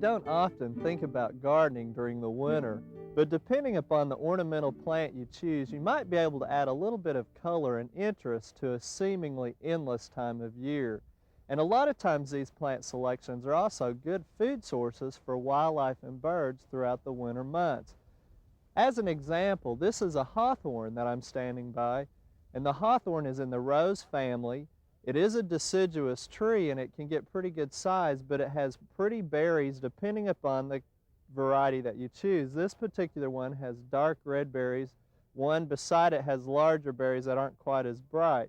don't often think about gardening during the winter, but depending upon the ornamental plant you choose, you might be able to add a little bit of color and interest to a seemingly endless time of year. And a lot of times these plant selections are also good food sources for wildlife and birds throughout the winter months. As an example, this is a hawthorn that I'm standing by, and the hawthorn is in the rose family. It is a deciduous tree and it can get pretty good size, but it has pretty berries depending upon the variety that you choose. This particular one has dark red berries. One beside it has larger berries that aren't quite as bright.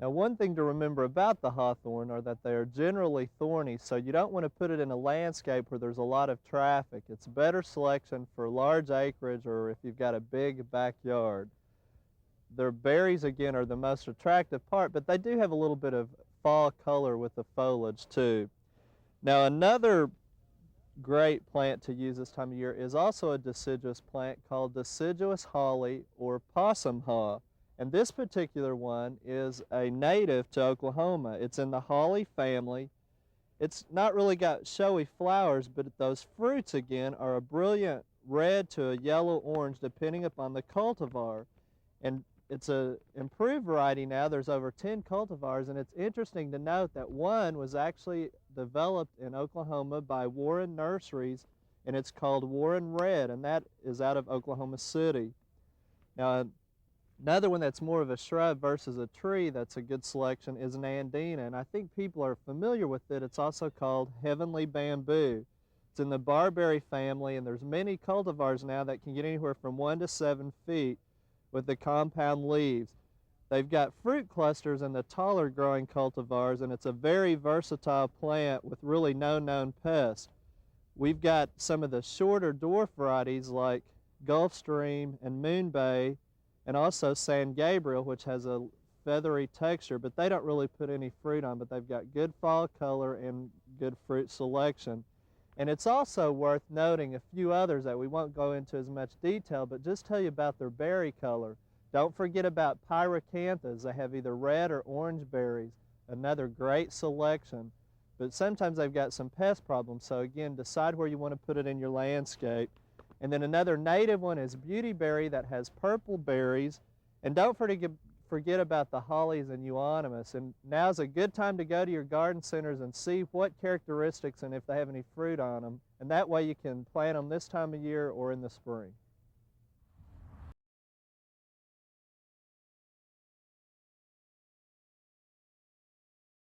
Now, one thing to remember about the hawthorn are that they are generally thorny, so you don't want to put it in a landscape where there's a lot of traffic. It's better selection for large acreage or if you've got a big backyard. Their berries, again, are the most attractive part, but they do have a little bit of fall color with the foliage, too. Now, another great plant to use this time of year is also a deciduous plant called Deciduous Holly or possum haw. And this particular one is a native to Oklahoma. It's in the holly family. It's not really got showy flowers, but those fruits, again, are a brilliant red to a yellow orange depending upon the cultivar. And it's an improved variety now. There's over 10 cultivars, and it's interesting to note that one was actually developed in Oklahoma by Warren Nurseries, and it's called Warren Red, and that is out of Oklahoma City. Now, another one that's more of a shrub versus a tree that's a good selection is an andina, and I think people are familiar with it. It's also called heavenly bamboo. It's in the barberry family, and there's many cultivars now that can get anywhere from 1 to 7 feet with the compound leaves. They've got fruit clusters in the taller growing cultivars, and it's a very versatile plant with really no known pest. We've got some of the shorter dwarf varieties like Gulfstream and Moonbay, and also San Gabriel, which has a feathery texture, but they don't really put any fruit on, but they've got good fall color and good fruit selection. And it's also worth noting a few others that we won't go into as much detail, but just tell you about their berry color. Don't forget about Pyracanthas. They have either red or orange berries, another great selection. But sometimes they've got some pest problems, so again, decide where you want to put it in your landscape. And then another native one is beautyberry that has purple berries. And don't forget about the hollies and euonymus. And now's a good time to go to your garden centers and see what characteristics and if they have any fruit on them. And that way you can plant them this time of year or in the spring.